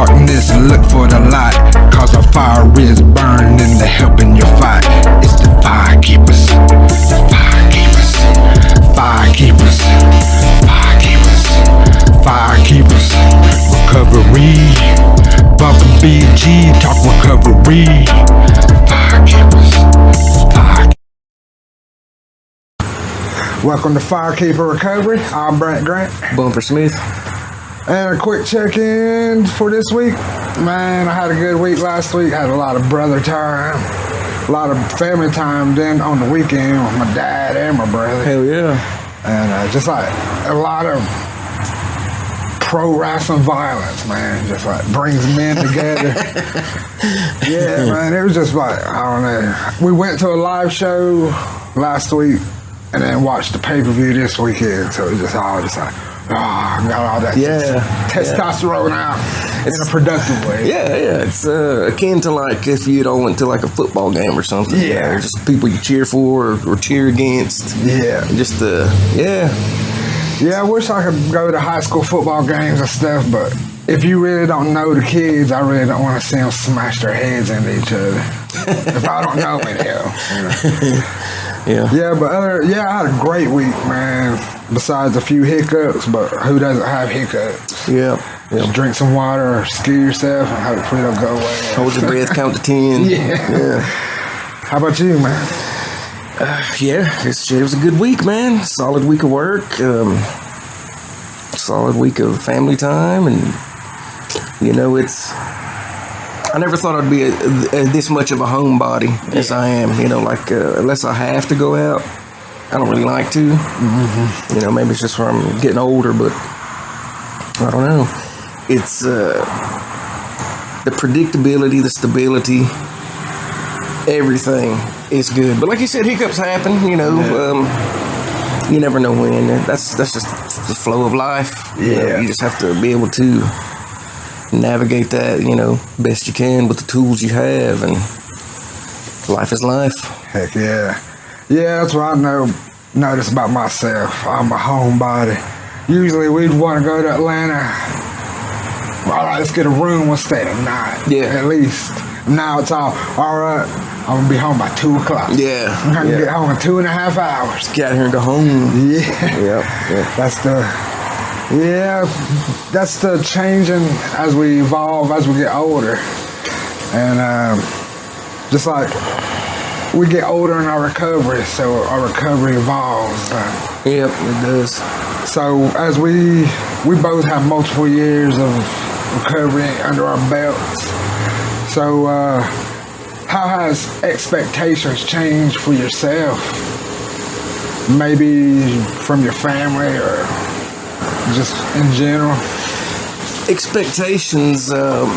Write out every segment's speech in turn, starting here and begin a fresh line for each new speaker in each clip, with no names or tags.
darkness, look for the light, cause our fire is burning to helping your fight. It's the fire keepers, the fire keepers, fire keepers, fire keepers, fire keepers. Recovery, Bumpin' BG, talk recovery. Fire keepers, fire. Welcome to Firekeeper Recovery. I'm Brant Grant.
Bumper Smith.
And a quick check-in for this week. Man, I had a good week last week. Had a lot of brother time, a lot of family time then on the weekend with my dad and my brother.
Hell yeah.
And just like a lot of pro wrestling violence, man. Just like brings men together. Yeah, man. It was just like, I don't know. We went to a live show last week and then watched the pay-per-view this weekend. So it was just all just like, got all that testosterone out in a productive way.
Yeah. It's akin to like if you went to like a football game or something.
Yeah.
You know, just people you cheer for or cheer against.
Yeah.
Just
Yeah, I wish I could go to high school football games and stuff, but if you really don't know the kids, I really don't want to see them smash their heads into each other. If I don't know it, you know. Yeah, but I had a great week, man. Besides a few hiccups, but who doesn't have hiccups?
Yeah.
Just drink some water or scare yourself and hopefully it'll go away.
Hold your breath, count to 10.
Yeah. How about you, man?
It was a good week, man. Solid week of work. Solid week of family time. And, I never thought I'd be this much of a homebody as I am. Unless I have to go out, I don't really like to. Mm-hmm. Maybe it's just where I'm getting older, but I don't know. It's the predictability, the stability, everything is good. But like you said, hiccups happen, you never know when. That's just the flow of life.
Yeah.
You just have to be able to navigate that, best you can with the tools you have, and life is life.
Heck yeah. Yeah, that's what I notice about myself. I'm a homebody. Usually we'd want to go to Atlanta. All right, let's get a room, we'll stay the night.
Yeah.
At least. Now it's all right, I'm going to be home by 2 o'clock.
Yeah.
I'm going to get home in 2.5 hours.
Get out here and go home.
Yeah.
Yeah.
That's the changing as we evolve, as we get older. And just like we get older in our recovery, so our recovery evolves.
Yep, it does.
So as we both have multiple years of recovery under our belts. So how has expectations changed for yourself? Maybe from your family or just in general?
Expectations, when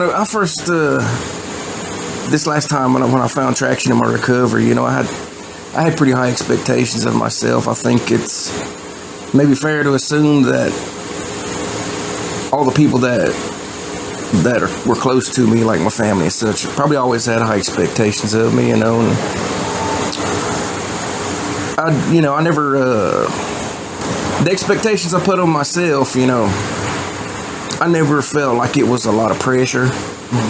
I first, this last time when I found traction in my recovery, I had pretty high expectations of myself. I think it's maybe fair to assume that all the people that were close to me, like my family and such, probably always had high expectations of me, and I never, the expectations I put on myself, I never felt like it was a lot of pressure,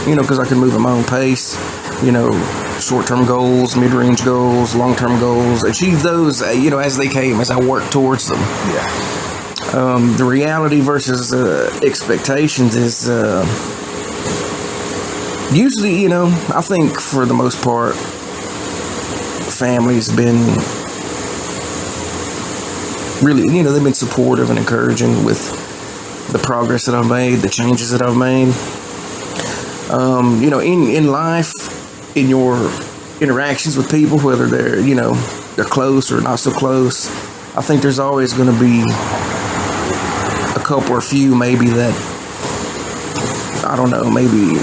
because I could move at my own pace, short-term goals, mid-range goals, long-term goals, achieve those, as they came, as I worked towards them.
Yeah.
The reality versus expectations is usually, I think for the most part, family's been really, they've been supportive and encouraging with the progress that I've made, the changes that I've made. In life, in your interactions with people, whether they're close or not so close, I think there's always going to be a couple or few maybe that, I don't know, maybe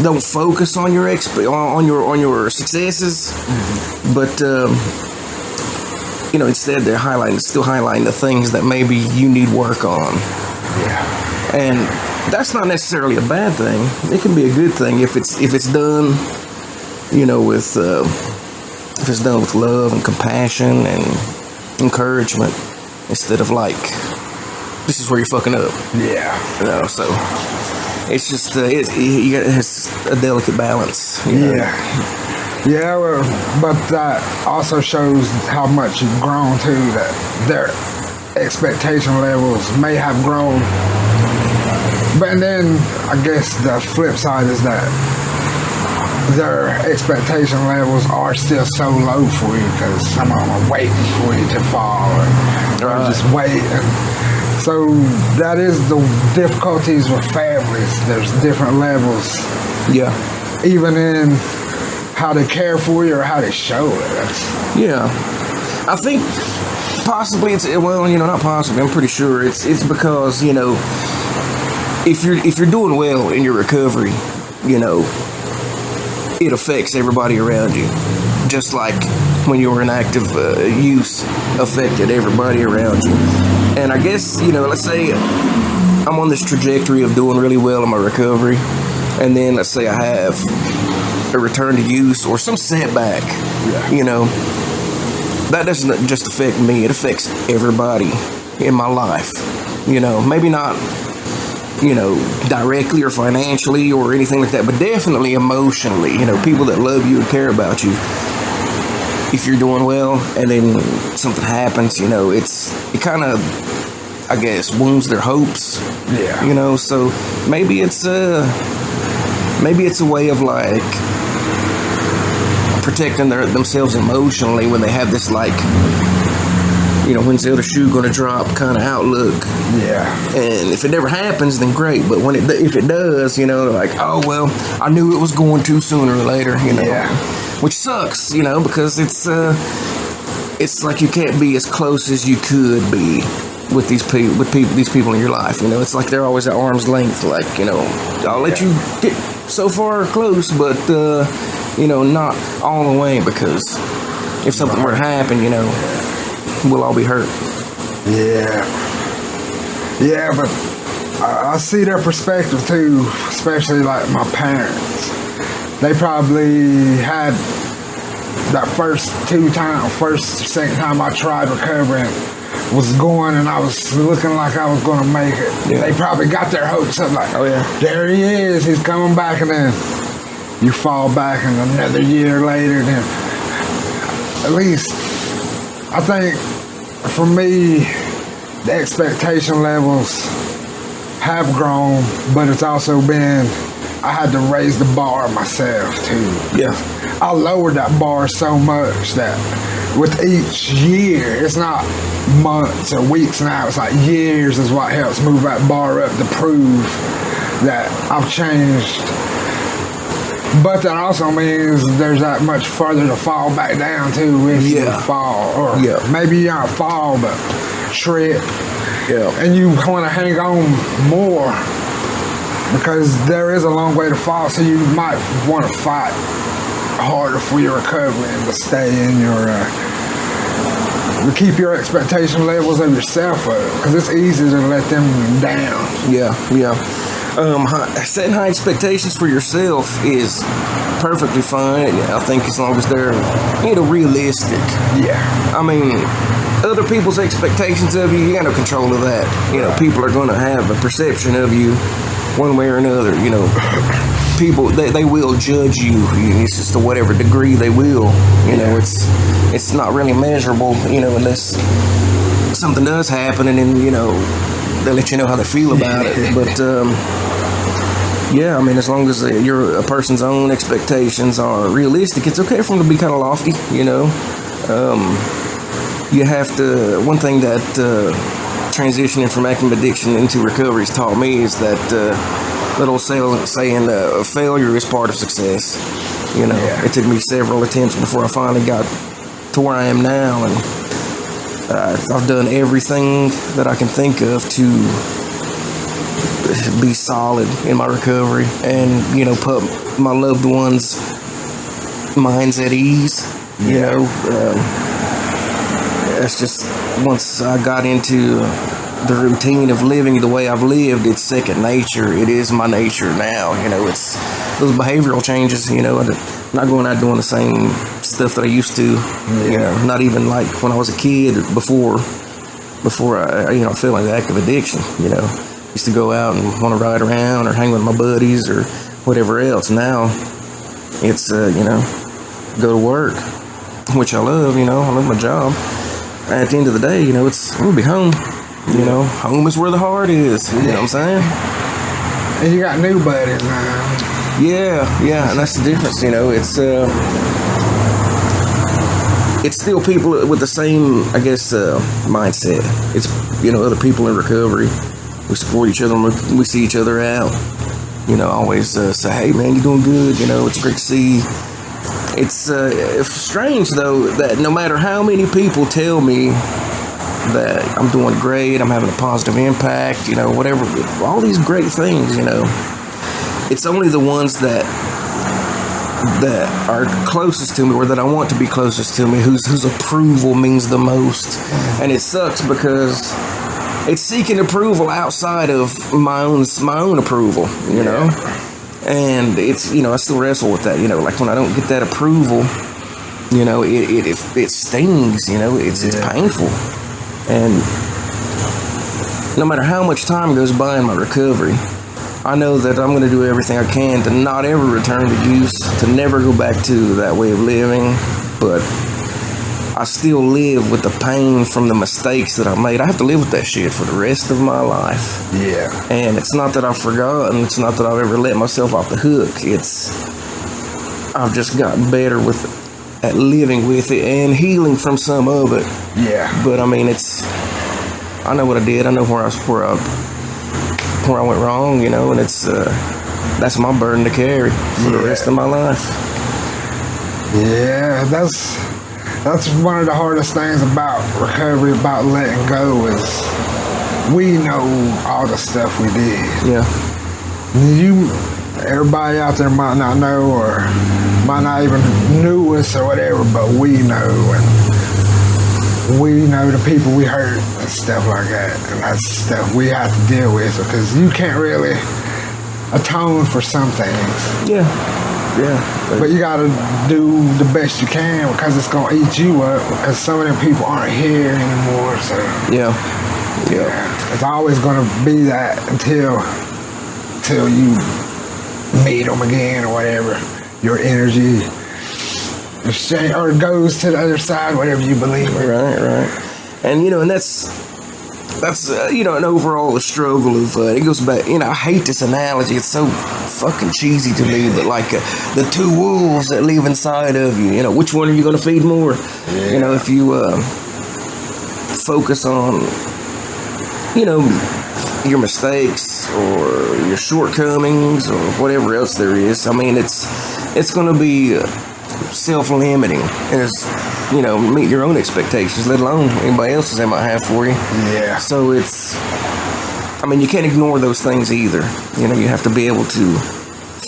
don't focus on your on your successes, but instead they're still highlighting the things that maybe you need work on.
Yeah.
And that's not necessarily a bad thing. It can be a good thing if it's done, if it's done with love and compassion and encouragement, instead of like just this is where you're fucking up.
Yeah.
So it's just it's a delicate balance.
Yeah. Yeah, well, but that also shows how much you've grown too. That their expectation levels may have grown, but then I guess the flip side is that their expectation levels are still so low for you because some of them are waiting for you to fall, or just wait. And so that is the difficulties with families. There's different levels.
Yeah.
Even in how they care for you or how they show it.
Yeah. I think possibly not possibly. I'm pretty sure it's because, if you're doing well in your recovery, it affects everybody around you. Just like when you were in active use affected everybody around you. And I guess, let's say I'm on this trajectory of doing really well in my recovery, and then let's say I have a return to use or some setback, that doesn't just affect me, it affects everybody in my life. Maybe not, directly or financially or anything like that, but definitely emotionally, people that love you and care about you. If you're doing well and then something happens, it kind of, I guess, wounds their hopes.
Yeah.
So maybe it's a way of like protecting themselves emotionally when they have this like, when's the other shoe going to drop kind of outlook.
Yeah.
And if it never happens, then great. But if it does, like, oh, well, I knew it was going to sooner or later,
Yeah.
Which sucks, because it's like you can't be as close as you could be with these people in your life. It's like they're always at arm's length. Like, I'll let you get so far close, but, not all the way, because if something were to happen, we'll all be hurt.
Yeah. Yeah, but I see their perspective too, especially like my parents. They probably had that second time I tried recovering was going and I was looking like I was going to make it.
Yeah.
They probably got their hopes up like,
oh yeah,
there he is, he's coming back, and then you fall back and another year later, then at least I think for me, the expectation levels have grown, but it's also been, I had to raise the bar myself too.
Yeah.
I lowered that bar so much that with each year, it's not months or weeks now, it's like years is what helps move that bar up to prove that I've changed. But that also means there's that much further to fall back down to if you fall. Or maybe you don't fall, but trip.
Yeah.
And you want to hang on more because there is a long way to fall. So you might want to fight harder for your recovery and to stay in your, to keep your expectation levels of yourself up, because it's easy to let them down.
Yeah. Setting high expectations for yourself is perfectly fine. I think as long as they're, realistic.
Yeah.
I mean, other people's expectations of you got no control of that. People are going to have a perception of you one way or another. People, they will judge you. It's just to whatever degree they will. It's not really measurable, unless something does happen and then, they let you know how they feel about it. But, as long as a person's own expectations are realistic, it's okay for them to be kind of lofty, You have to, one thing that transitioning from active addiction into recovery has taught me is that that old saying, failure is part of success. It took me several attempts before I finally got to where I am now, and I've done everything that I can think of to be solid in my recovery and, put my loved ones' minds at ease. That's just, once I got into the routine of living the way I've lived, it's second nature. It is my nature now. It's those behavioral changes, I'm not going out doing the same stuff that I used to, not even like when I was a kid before, before I fell into active addiction. Used to go out and want to ride around or hang with my buddies or whatever else. Now it's go to work, which I love. I love my job. At the end of the day, I'm gonna be home. Home is where the heart is. You know what I'm saying?
And you got new buddies now.
Yeah, and that's the difference. It's still people with the same, I guess, mindset. It's other people in recovery. We support each other. We see each other out. Always say, "Hey, man, you're doing good." It's great to see. It's strange though that no matter how many people tell me that I'm doing great, I'm having a positive impact, whatever, all these great things, it's only the ones that are closest to me, or that I want to be closest to me, whose approval means the most. And it sucks because it's seeking approval outside of my own approval, know. And it's I still wrestle with that, like when I don't get that approval, it stings, it's painful. And no matter how much time goes by in my recovery, I know that I'm going to do everything I can to not ever return to use, to never go back to that way of living. But I still live with the pain from the mistakes that I made. I have to live with that shit for the rest of my life.
Yeah.
And it's not that I've forgotten. It's not that I've ever let myself off the hook. I've just gotten better at living with it and healing from some of it.
Yeah.
But I mean, I know what I did. I know where I went wrong, and that's my burden to carry for the rest of my life.
Yeah, that's one of the hardest things about recovery, about letting go, is we know all the stuff we did.
Yeah.
Everybody out there might not know, or might not even knew us or whatever, but we know, and we know the people we hurt and stuff like that, and that's stuff we have to deal with, because you can't really atone for some things.
Yeah.
But you gotta do the best you can, because it's gonna eat you up, because some of them people aren't here anymore, so.
Yeah.
It's always gonna be that until you meet them again or whatever. Your energy exchange, or goes to the other side, whatever you believe in.
Right. And and that's an overall struggle of it goes back. I hate this analogy. It's so fucking cheesy to me, but like the two wolves that live inside of you. Which one are you going to feed more?
Yeah.
If you focus on your mistakes or your shortcomings or whatever else there is, I mean, it's going to be self-limiting, and it's meet your own expectations, let alone anybody else's they might have for you.
Yeah.
So you can't ignore those things either. You have to be able to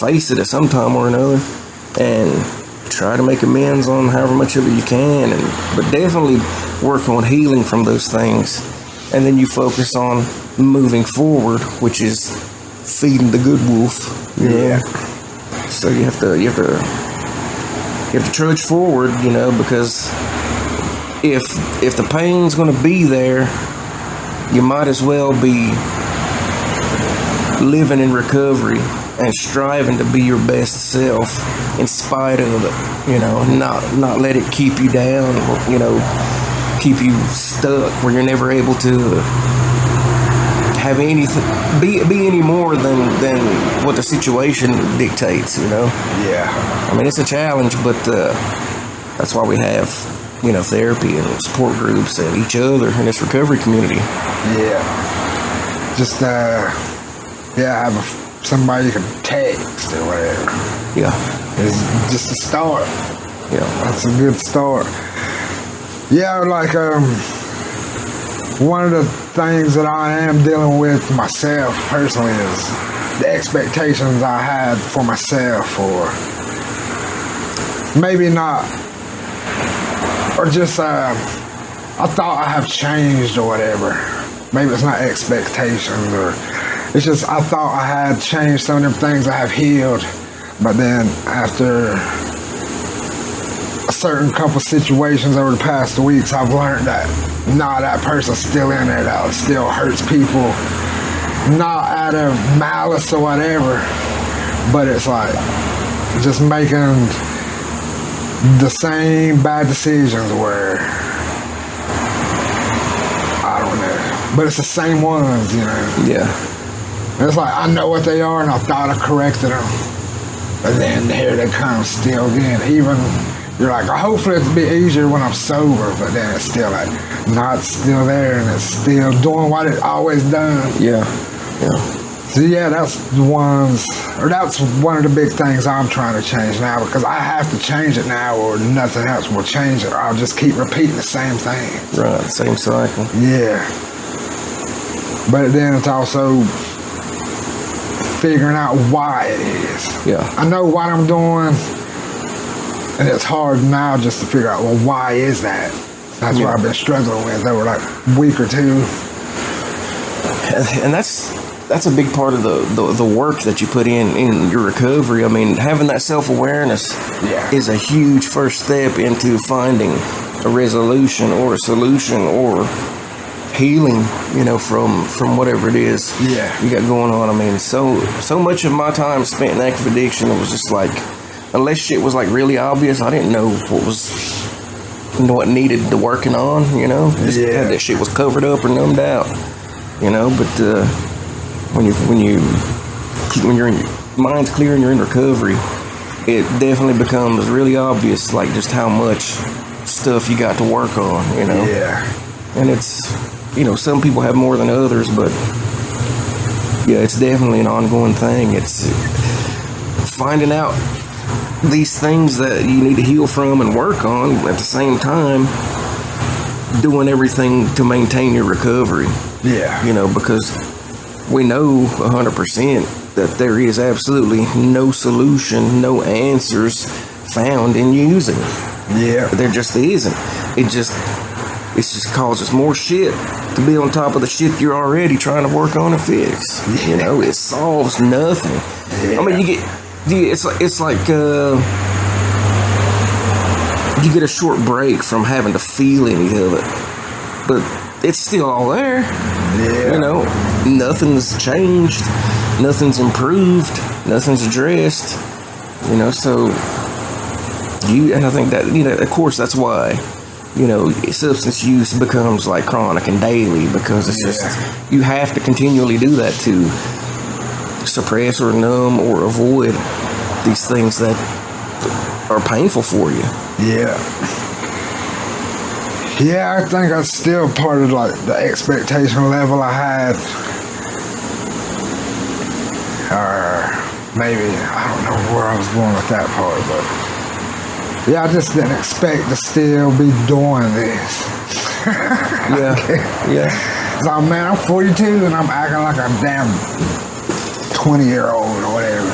face it at some time or another and try to make amends on however much of it you can, but definitely work on healing from those things. And then you focus on moving forward, which is feeding the good wolf.
Yeah.
So you have to trudge forward, because if the pain's going to be there, you might as well be living in recovery and striving to be your best self in spite of it. Not let it keep you down, keep you stuck where you're never able to have anything, be any more than what the situation dictates.
Yeah.
I mean, it's a challenge, but that's why we have therapy and support groups and each other in this recovery community.
Yeah. Just have somebody you can text or whatever.
Yeah.
It's just a start.
Yeah.
That's a good start. Yeah, like one of the things that I am dealing with myself personally is the expectations I had for myself, or maybe not, or just I thought I have changed or whatever. Maybe it's not expectations, or it's just I thought I had changed some of them things I have healed, but then after certain couple situations over the past weeks, I've learned that that person's still in there, that still hurts people, not out of malice or whatever, but it's like just making the same bad decisions where I don't know, but it's the same ones, you know.
Yeah.
It's like I know what they are, and I thought I corrected them, but then here they come still again. Even you're like, hopefully it'll be easier when I'm sober, but then it's still like not still there, and it's still doing what it always done.
Yeah.
So yeah, that's one of the big things I'm trying to change now, because I have to change it now, or nothing else will change it. I'll just keep repeating the same thing.
Right, same cycle.
Yeah. But then it's also figuring out why it is.
Yeah.
I know what I'm doing, and it's hard now just to figure out, well, why is that? That's what I've been struggling with over like a week or two.
And that's a big part of the work that you put in your recovery. I mean, having that self-awareness is a huge first step into finding a resolution or a solution or healing, you know, from whatever it is you got going on. I mean, so much of my time spent in active addiction, it was just like, unless shit was like really obvious, I didn't know what needed the working on, you know. Just had that shit was covered up or numbed out, you know. But when your mind's clear and you're in recovery, it definitely becomes really obvious, like just how much stuff you got to work on, you know. And it's, you know, some people have more than others, but yeah, it's definitely an ongoing thing. It's finding out these things that you need to heal from and work on, at the same time doing everything to maintain your recovery. You know, because we know 100% that there is absolutely no solution, no answers found in using it. There just isn't. It just causes more shit to be on top of the shit you're already trying to work on and fix. You know, it solves nothing. I mean, it's like you get a short break from having to feel any of it, but it's still all there. You know, nothing's changed, nothing's improved, nothing's addressed. You know, so and I think that, you know, of course, that's why, you know, substance use becomes like chronic and daily, because it's just, you have to continually do that to suppress or numb or avoid these things that are painful for you.
I think that's still part of like the expectation level I had, or maybe I don't know where I was going with that part, but I just didn't expect to still be doing this. So man, I'm 42 and I'm acting like a damn 20-year-old or whatever.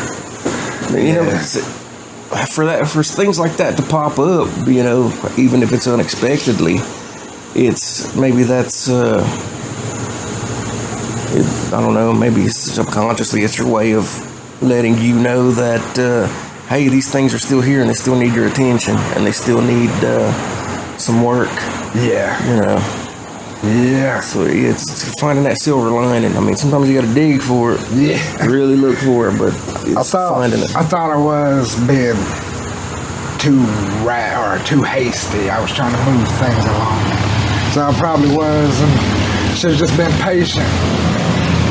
You know, for things like that to pop up, you know, even if it's unexpectedly, it's maybe that's I don't know, maybe subconsciously it's your way of letting you know that hey, these things are still here and they still need your attention and they still need some work. You know. So it's finding that silver lining. I mean, sometimes you got to dig for it. Really look for it, but it's finding it.
I thought I was being too hasty. I was trying to move things along. So I probably was, and should have just been patient.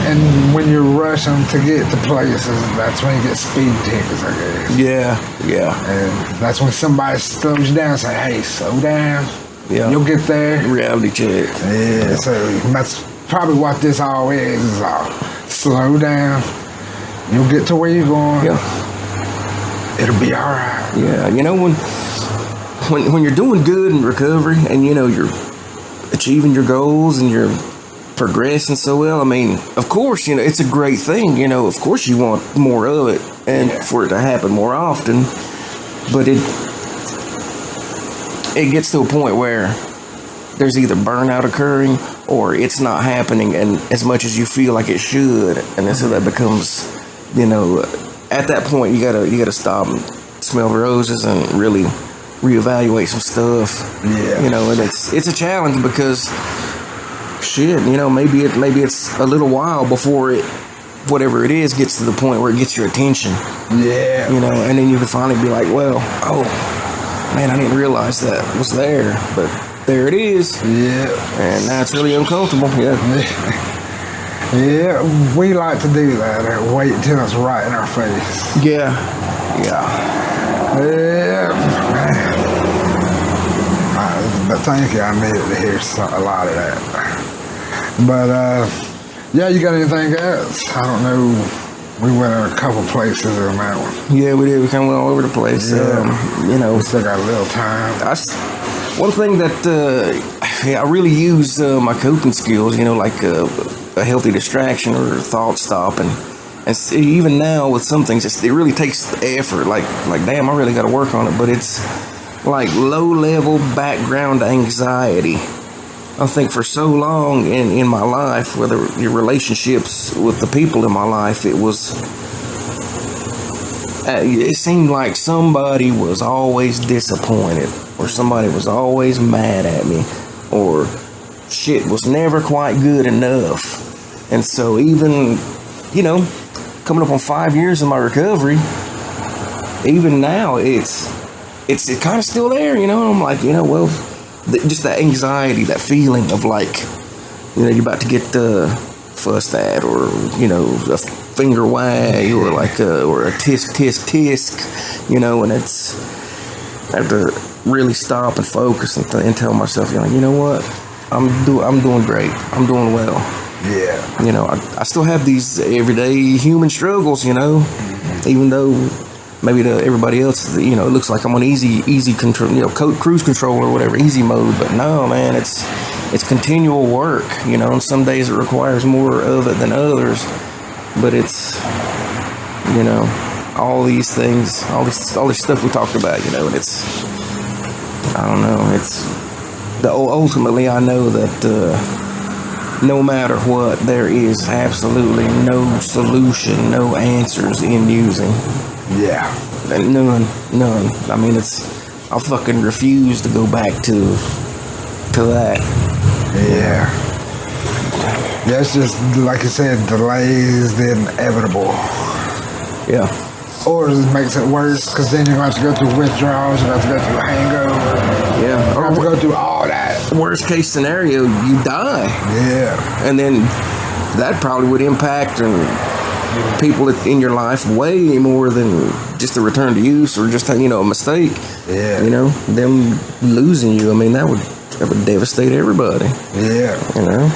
And when you're rushing to get to places, that's when you get speed tickets, I guess. And that's when somebody slows you down and say, hey, slow down. You'll get there.
Reality check.
So that's probably what this all is slow down. You'll get to where you're going. It'll be all right.
You know, when you're doing good in recovery and, you know, you're achieving your goals and you're progressing so well, I mean, of course, you know, it's a great thing. You know, of course you want more of it and for it to happen more often. But it gets to a point where there's either burnout occurring or it's not happening and as much as you feel like it should. And so that becomes, you know, at that point you gotta stop and smell the roses and really reevaluate some stuff.
Yeah.
You know, and it's a challenge because shit, you know, maybe it's a little while before it, whatever it is, gets to the point where it gets your attention.
Yeah.
You know, and then you can finally be like, well, oh man, I didn't realize that was there, but there it is.
Yeah.
And now it's really uncomfortable. Yeah.
Yeah, we like to do that. Wait until it's right in our face.
Yeah.
But thank you. I needed to hear a lot of that. But yeah, you got anything else? I don't know. We went in a couple places on that one.
Yeah, we did. We kind of went all over the place.
Yeah.
You know,
we still got a little time.
One thing that I really use my coping skills, you know, like a healthy distraction or thought stop, and even now with some things, it really takes effort. Like damn, I really got to work on it. But it's like low level background anxiety. I think for so long in my life, whether your relationships with the people in my life, it seemed like somebody was always disappointed, or somebody was always mad at me, or shit was never quite good enough. And so even, you know, coming up on 5 years of my recovery, even now it's kind of still there, you know. And I'm like, you know, well, just that anxiety, that feeling of like, you know, you're about to get fussed at, or, you know, a finger wag, or like or a tisk, you know. And I have to really stop and focus and tell myself, you know, I'm doing great, I'm doing well.
Yeah.
You know, I still have these everyday human struggles, you know, even though maybe to everybody else, you know, it looks like I'm on easy control, you know, cruise control or whatever, easy mode. But no, man, it's continual work, you know, and some days it requires more of it than others. But it's, you know, all these things, all this stuff we talked about, you know, and I don't know, ultimately I know that no matter what, there is absolutely no solution, no answers in using.
Yeah.
And none. I mean, I fucking refuse to go back to that.
Yeah. Yeah, it's just, like you said, delays the inevitable.
Yeah.
Or it makes it worse, because then you're going to have to go through withdrawals, you're going to have to go through a hangover.
Yeah.
You're going to have to go through all that.
Worst case scenario, you die.
Yeah.
And then that probably would impact people in your life way more than just a return to use or just, you know, a mistake.
Yeah.
You know, them losing you, I mean, that would devastate everybody.
Yeah.
You know?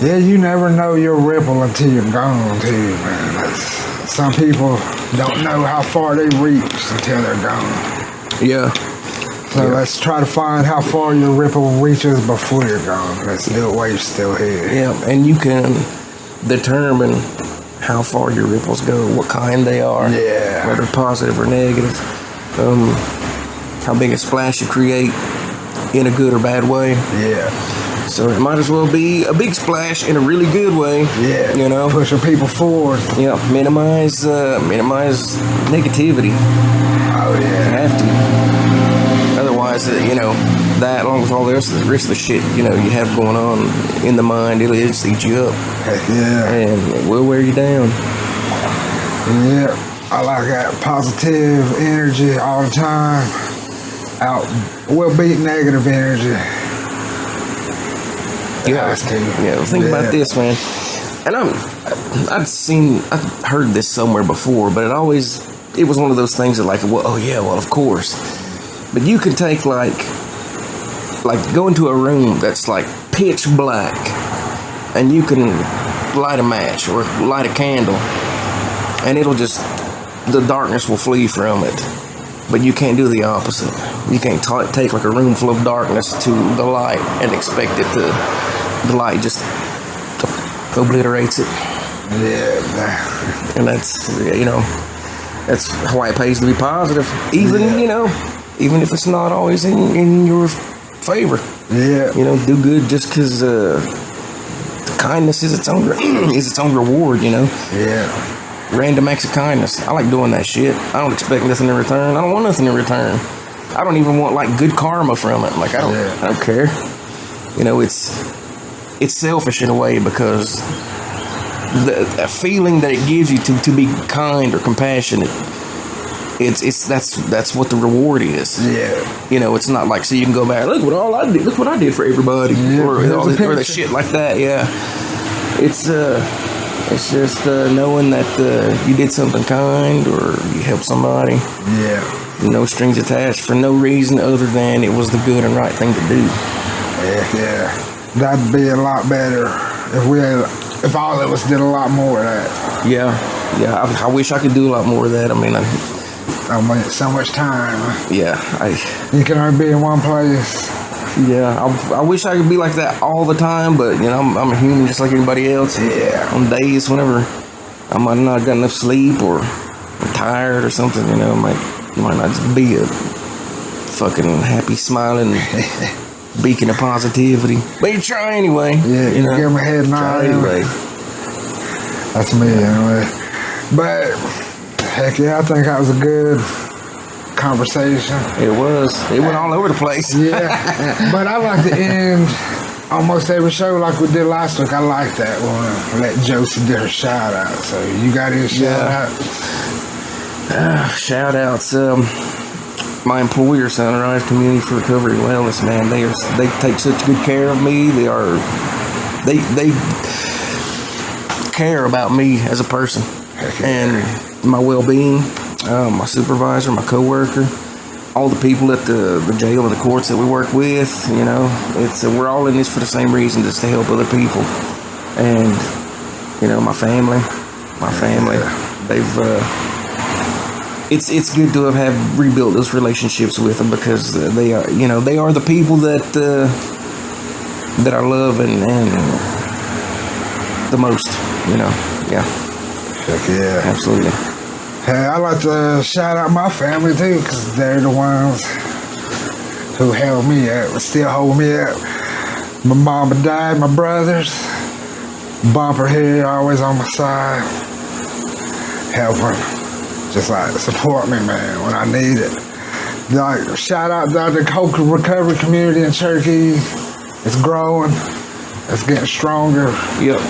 Yeah, you never know your ripple until you're gone, too, man. Some people don't know how far they reach until they're gone.
Yeah.
So let's try to find how far your ripple reaches before you're gone. Let's do it while you're still here.
Yeah, and you can determine how far your ripples go, what kind they are, whether positive or negative, how big a splash you create in a good or bad way.
Yeah.
So it might as well be a big splash in a really good way.
Yeah.
You know,
pushing people forward.
Yeah, minimize negativity.
Oh yeah.
You have to. Otherwise, you know, that along with all the rest of the shit, you know, you have going on in the mind, it'll just eat you up.
Heck yeah.
And it will wear you down.
Yeah. I like that positive energy all the time. We'll beat negative energy.
Yeah, think about this, man. And I've heard this somewhere before, but it was one of those things that like, well, of course. But you can take like go into a room that's like pitch black, and you can light a match or light a candle, and the darkness will flee from it. But you can't do the opposite. You can't take like a room full of darkness to the light and expect the light just obliterates it.
Yeah.
And that's, you know, that's why it pays to be positive. Even, you know, even if it's not always in your favor.
Yeah.
You know, do good just because kindness is its own reward, you know.
Yeah.
Random acts of kindness. I like doing that shit. I don't expect nothing in return. I don't want nothing in return. I don't even want like good karma from it. Like I don't care. You know, it's selfish in a way, because the feeling that it gives you to be kind or compassionate, that's what the reward is.
Yeah.
You know, it's not like, so you can go back, look what I did for everybody, or the shit like that. Yeah. It's just knowing that you did something kind, or you helped somebody.
Yeah.
No strings attached, for no reason other than it was the good and right thing to do.
Yeah. That'd be a lot better if all of us did a lot more of that.
Yeah. I wish I could do a lot more of that. I mean,
so much time.
Yeah.
You can only be in one place.
Yeah. I wish I could be like that all the time, but you know, I'm a human just like anybody else.
Yeah.
On days whenever I might not got enough sleep, or I'm tired or something, you know, might not just be a fucking happy, smiling beacon of positivity. But you try anyway.
Yeah,
you know,
give my head nod anyway. That's me anyway. But heck yeah, I think that was a good conversation.
It was. It went all over the place.
Yeah. But I like to end almost every show like we did last week. I like that one. Let Josie do her shout out. So you got any shout out?
Shout outs. My employer, Sunrise Community for Recovery and Wellness, man, they take such good care of me. They care about me as a person and my well-being. My supervisor, my coworker, all the people at the jail and the courts that we work with. You know, we're all in this for the same reason, just to help other people. And you know, my family, they've. It's good to have rebuilt those relationships with them, because they are the people that I love and the most, you know. Yeah.
Heck yeah.
Absolutely.
Hey, I like to shout out my family too, because they're the ones who held me up, still hold me up. My mom and dad, my brothers, Bumper here, always on my side, helping. Just like support me, man, when I need it. Like, shout out to the coke recovery community in Cherokee. It's growing. It's getting stronger.
Yep.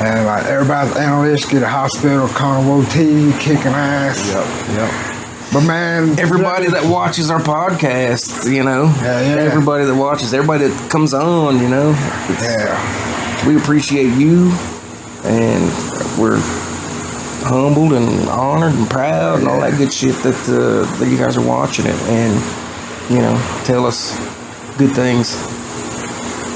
And like everybody's analytics, get a hospital, Carnival T, kicking ass.
Yep.
But man,
everybody that watches our podcast, you know, everybody that watches, everybody that comes on, you know, we appreciate you, and we're humbled and honored and proud and all that good shit that you guys are watching it and, you know, tell us good things.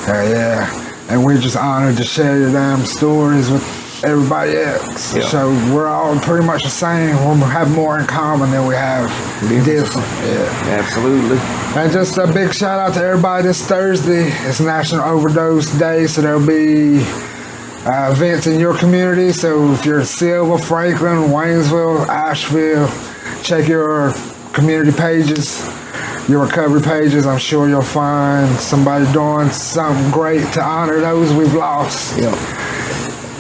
Yeah. And we're just honored to share your damn stories with everybody else.
Yeah.
So we're all pretty much the same. We have more in common than we have different. Yeah.
Absolutely.
And just a big shout out to everybody this Thursday. It's National Overdose Day, so there'll be events in your community. So if you're in Silva, Franklin, Waynesville, Asheville, check your community pages, your recovery pages. I'm sure you'll find somebody doing something great to honor those we've lost.
Yep.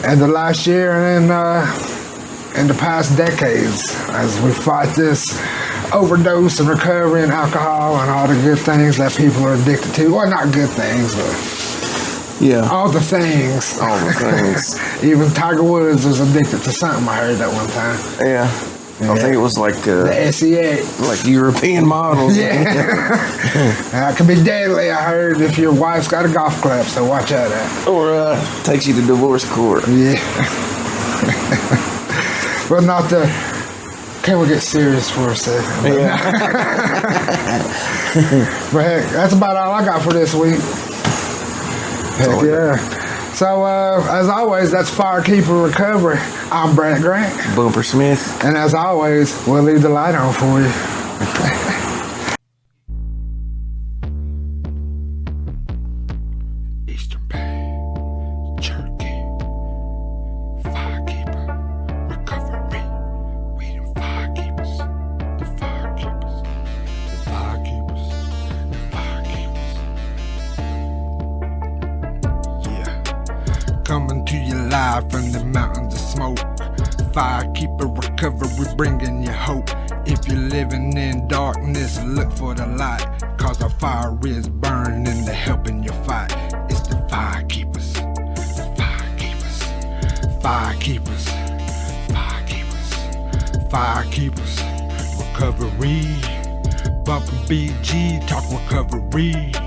And the last year and in the past decades, as we fight this overdose and recovery and alcohol and all the good things that people are addicted to. Well, not good things, but all the things.
All the things.
Even Tiger Woods was addicted to something, I heard that one time.
Yeah. I think it was like
the SEX,
like European models.
Yeah. It can be deadly, I heard, if your wife's got a golf club, so watch out that.
Or takes you to divorce court.
Yeah. But not the. Can we get serious for a second?
Yeah.
But heck, that's about all I got for this week. Heck yeah. So, as always, that's Firekeeper Recovery. I'm Brant Grant.
Bumper Smith.
And as always, we'll leave the light on for you. Eastern Bay, Cherokee, Firekeeper Recovery. We them firekeepers, the firekeepers, the firekeepers, the firekeepers. Yeah. Coming to you live from the mountains of smoke. Firekeeper Recovery, bringing you hope. If you're living in darkness, look for the light, cause a fire is burning to helping you fight. It's the fire keepers, the fire keepers, fire keepers, fire keepers, fire keepers. Recovery, bumpin' BG, talk recovery.